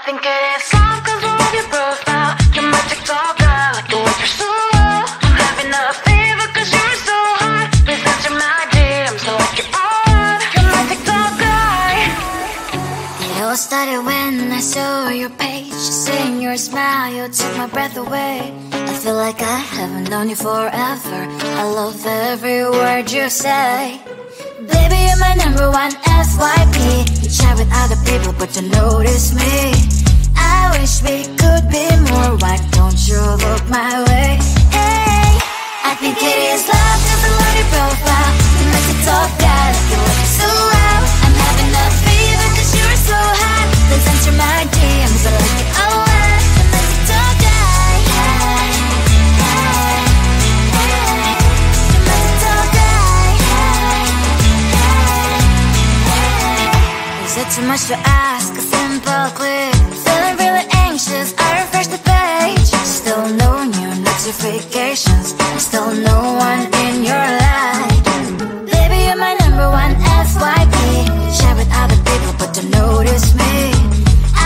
think it is love 'cause I love your profile. You're my TikTok guy, like the way you're so low. I'm having a fever 'cause you're so hot. Please answer my DMs like you're on. You're my TikTok guy. It all started when I saw your page. Seeing your smile, you took my breath away. I feel like I haven't known you forever. I love every word you say. Baby, you're my number one FYP. You chat with other people but you notice me. I wish we could be more. Why don't you look my way? Hey, I think it is love 'cause I love your profile. You make it talk guy like you look so loud. I'm having a fever 'cause you're so hot. Please answer my DMs, I like it a lot. You make it talk guy. Hey, hey, hey. You make it talk guy. Hey, hey, hey. Is it too much to ask? A simple click. Feeling really anxious, I refresh the page. Still no new notifications. Still no one in your life. Baby, you're my number one FYP. Share with other people but don't notice me.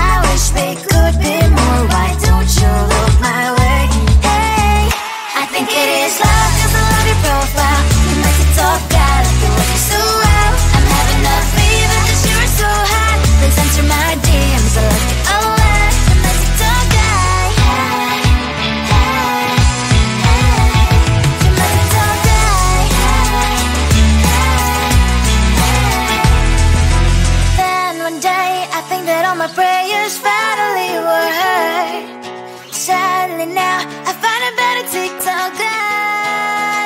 I wish we could be more. Why don't you look my way? Hey, I think it is love 'cause I love your profile. You make it talk guy like you look so well. I'm having a fever 'cause you're so hot. Please answer my DMs, I like it a lot. You make it talk guy. Hey, hey, hey. You make it talk guy. Hey, hey, hey. Then one day I think that all my prayers finally were heard. Sadly now I find a better TikTok guy.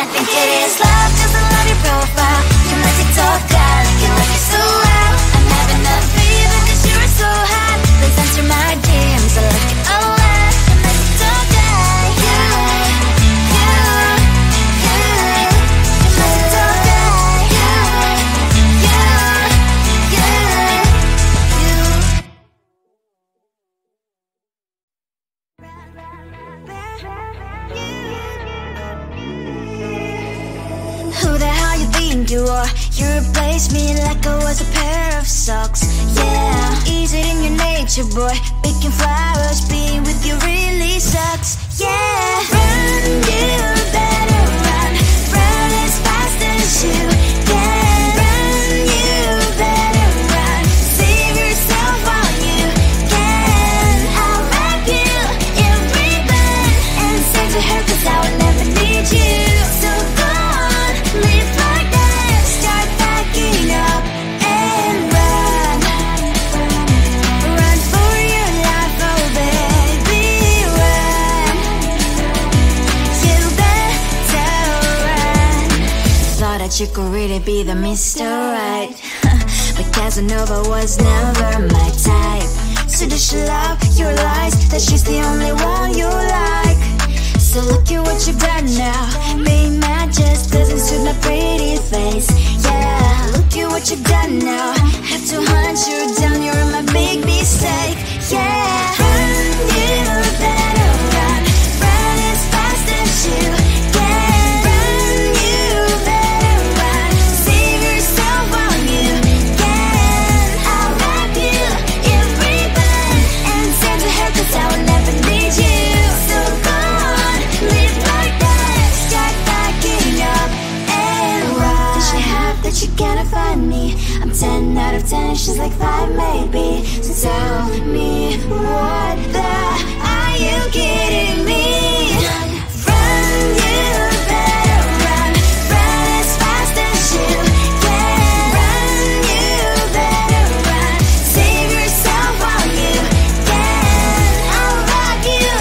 I think it is love 'cause I love your profile. You my TikTok guy like you look so well. I'm having a fever 'cause you're so hot. Please answer my DMs, I like it a lot. You my TikTok guy. You my TikTok guy. Who the hell you think you are? You replaced me like I was a pair of socks. Yeah, is it in your nature, boy? Picking flowers, being with you really sucks. Yeah, run, you better run. Run as fast as you can. Run, you better run. Save yourself while you can. I'll wrap you in ribbon and send to her 'cause I will never need you. So go on, live like that. Start backing up and run. Run for your life, oh baby, run. You better run. Thought that you could really be the Mr. Right. But Casanova was never my type. So does she love your lies? That she's the only one you like. So look at what you've done now. Being mad just doesn't suit my pretty face. Yeah, look at what you've done now. Have to hunt you down, you're my big mistake. Yeah, run, you better run. Run as fast as you can. Run, you better run. Save yourself while you can. I'll wrap you in ribbon and send to her 'cause I will never need you. So go on, live like that. Start backing up and run. Does she have that you cannot find me? I'm 10 out of 10, she's like 5 maybe. So tell me, what the are you kidding me? Run, you better run. Run as fast as you can. Run, you better run. Save yourself while you can. I'll rock you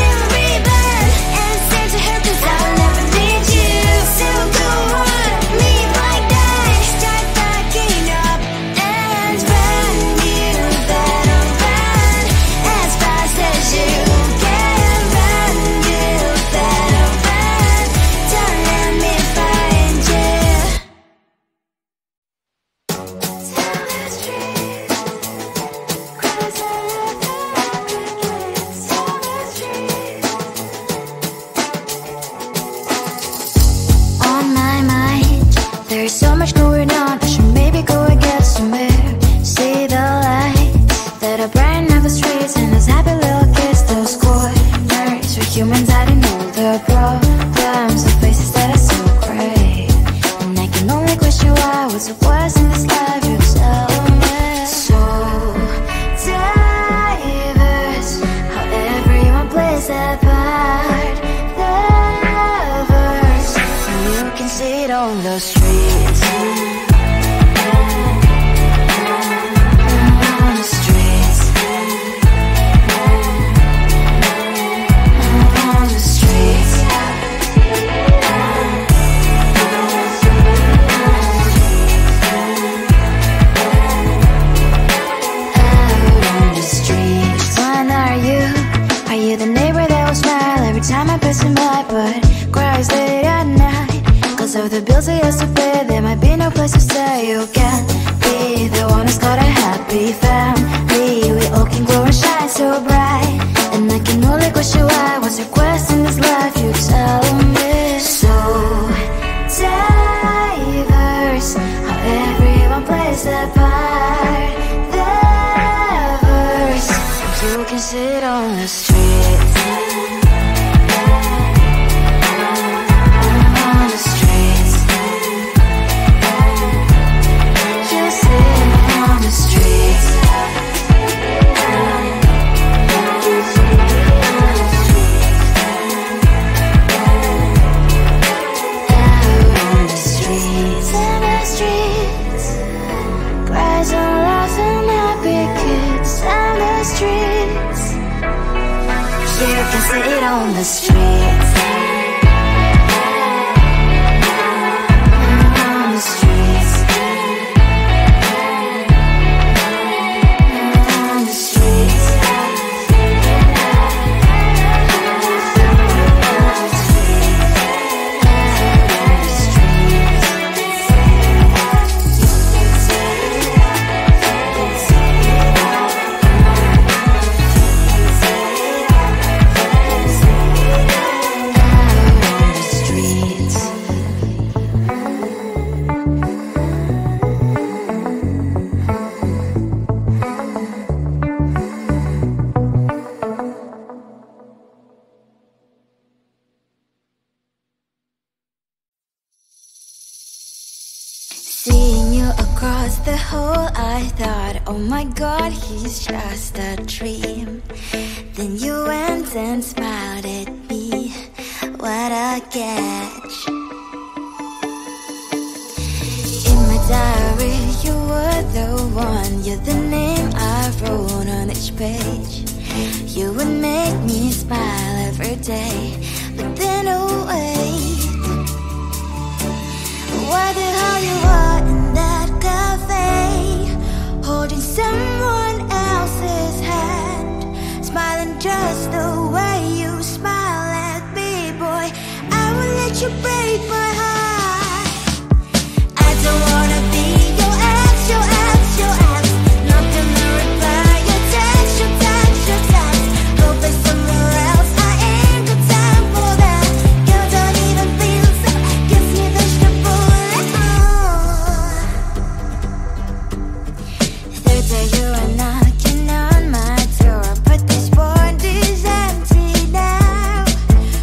in ribbon and send to her 'cause I will never need you. So go on, live like that. Start backing up and run. You better run as fast as you can. Run, the bills I used to pay, there might be no place to stay. You can't be the one who's got a happy family. We all can grow and shine so bright, and I can only question why. What's your quest in this life? You tell me. So diverse, how everyone plays their part. Their verse, you can sit on the street. Sit on the streets. On the streets. On the streets. Seeing you across the hall, I thought, oh my god, he's just a dream. Then you went and smiled at me. What a catch. In my diary, you were the one. You're the name I wrote on each page. You would make me smile every day. But then, oh wait, why the hell you are in that cafe, holding someone else's hand, smiling just the way you smile at me, boy. I will let you break my heart. I don't wanna be your ex, your ex, your ex. Not gonna reply your text, your text, your text. Go play somewhere else, I ain't got time for that. You don't even feel so, gives me vegetable. Third day you are knocking on my door, but this world is empty now.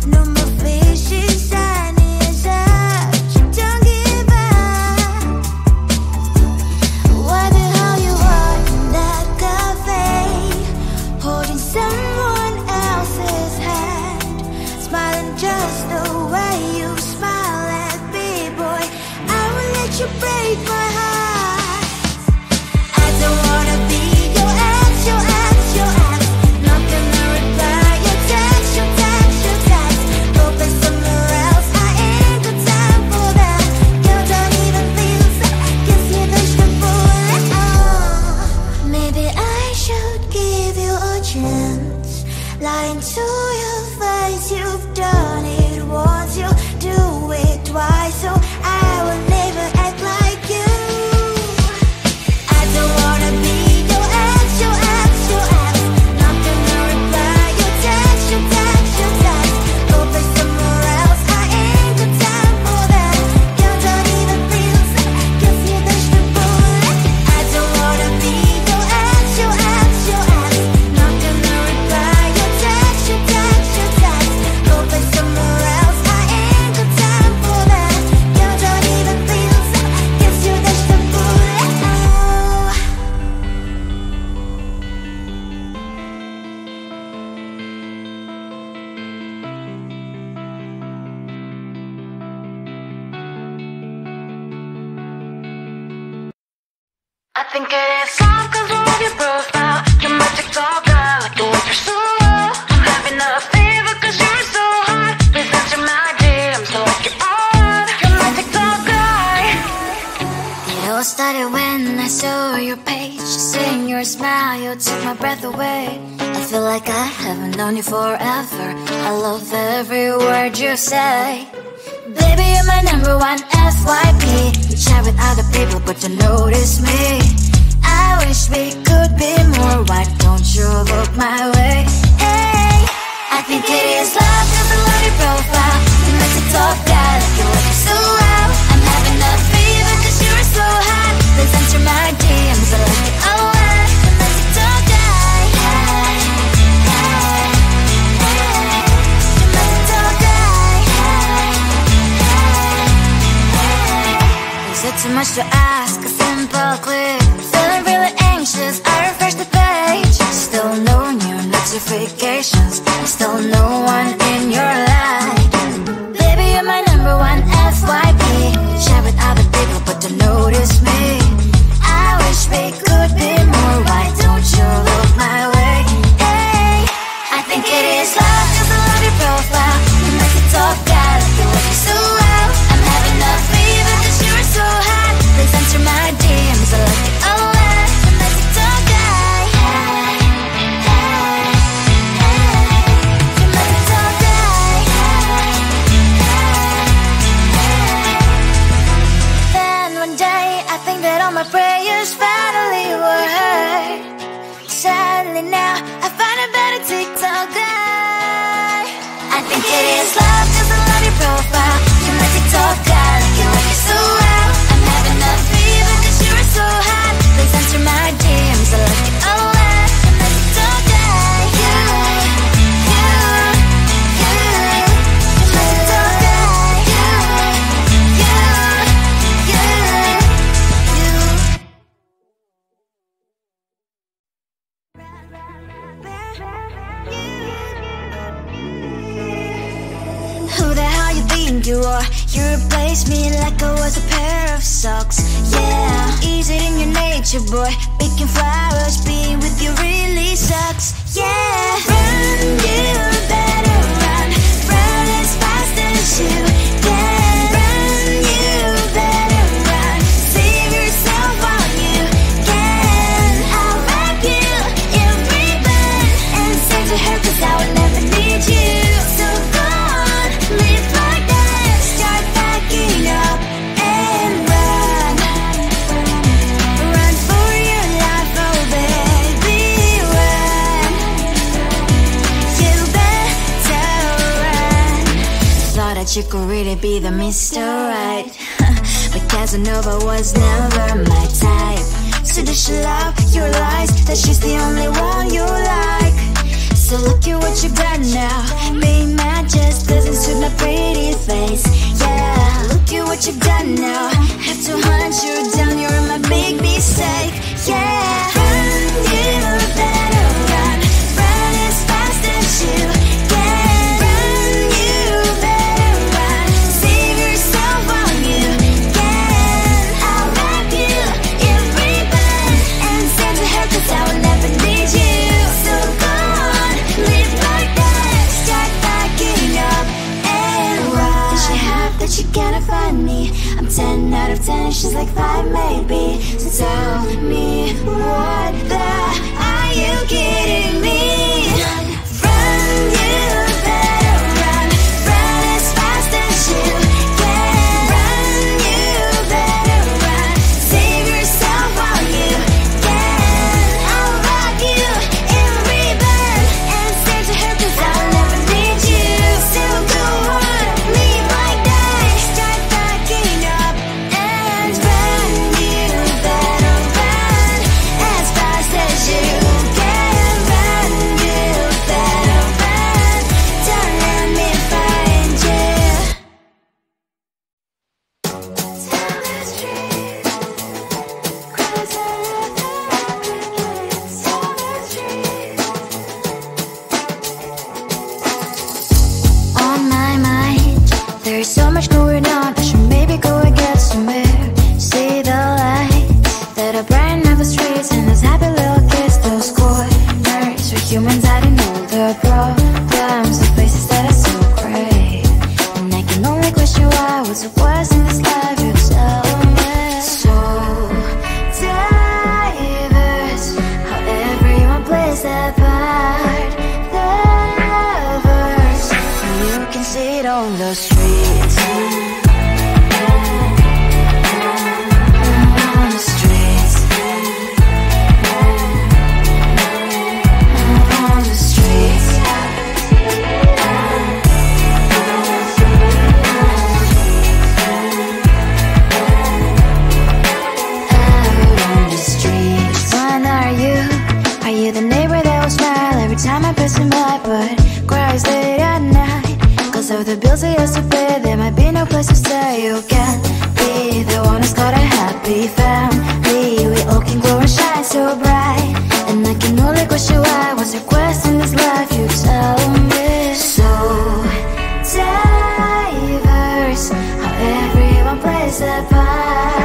No more fishes, sun is up. You don't give up. Why the hell you are in that cafe, holding someone else's hand, smiling just the way you smile at me, boy. I will let you break my heart. I don't wanna be your ex, your ex, your ex. Not gonna reply your text, your text, your text. Go play somewhere else, I ain't got time for that. You don't even feel so, gives me vegetable. Maybe I should give you a chance. Lying to your face, you've done it once, you do it twice, so I will never act like you. I don't wanna be your ex, your ex, your ex. Not gonna reply your text, your text, your text. Go play somewhere else, I ain't got time for that. You don't even feel so, gives me vegetable. I don't wanna be your ex, your ex, your ex. Not gonna reply your text, your text, your text. Go play somewhere else, I ain't got time for that. You don't even feel so, gives you vegetable. I think it is all 'cause of your profile. Your magic's all got like the way you're so low. I'm having a fever 'cause you're so hot. Please answer my DMs like you're on. Your magic's all got. It all started when I saw your page. Seeing your smile, you took my breath away. I feel like I haven't known you forever. I love every word you say. Baby, you're my number one FYP. You chat with other people but don't notice me. I wish we could be more. Why don't you look my way? Hey, I think it is love cause I love your profile. You make it talk guy like you look so well. I'm having a fever cause you're so hot. Please answer my DMs, I like it a lot. You make it talk guy. Hey, hey, hey. You make it talk guy. Hey, hey, hey. Is it too much to ask? A simple click. Feeling really anxious, I refresh the page. Still no new notifications. Still no one in your life. Baby, you're my number one FYP. Chat with other people but don't notice me. I wish we could be more. Why don't you look my way? Hey, I think it is love cause I love your profile. You make it talk guy like you look so well. I'm having a fever cause you're so hot. Please answer my DMs, I like it a lot. You make it talk guy. Hey, hey, hey. You make it talk guy. Hey, hey, hey. Then one day I think that all my prayers finally were heard. Sadly now I find a better TikTok guy. I think it is love cause I love your profile. You make it talk guy like you look so well. I'm having a fever cause you're so hot. Please answer my DMs, I like it a lot. You make it talk guy. You make it talk guy. Who the hell you think you are? You replaced me like I was a pair of socks. Yeah, is it in your nature, boy? Picking flowers, being with you really sucks. Yeah, run, you better run. Run as fast as you can. Run, you better run. Save yourself while you can. I'll wrap you in ribbon and send to her cause I will never need you. So go on, live like that. Start backing up and run. Run for your life, oh baby, run. You better run. Thought that you could really be the Mr. Right, but Casanova was never my type. So does she love your lies? That she's the only one you like. So look at what you've done now. Being mad just doesn't suit my pretty face. Yeah, look at what you've done now. Have to hunt you down, you're my big mistake. Yeah, run, you better run. Run as fast as you can. Run, you better run. Save yourself while you can. I'll wrap you in ribbon and send to her cause I will never need you. So go on, live like that. Start backing up and run. Does she have that you cannot find me? I'm 10 out of 10, she's like 5 maybe. So tell me, what the are you kidding me? Run, you better run. Run as fast as you can. Run, you better run. Save yourself while you can. I'll wrap you in ribbon and send to her cause I'll never need you. So go on, live like that. Start backing up and run. You better run as fast as you can. Run, you better run. Don't let me find you. Tell the street, 'cause I live in tell the street. On my mind, there's so much going on. I should maybe go and get somewhere. See the lights that are brighten up the streets and those happy little kids, those corners where humans hiding all their problems, the places that are so great. And I can only question why was it worse in this life. You tell me. So diverse, how everyone plays their part. The lovers, you can see it on the streets. question why was requesting this life you tell me. So diverse, how everyone plays their part.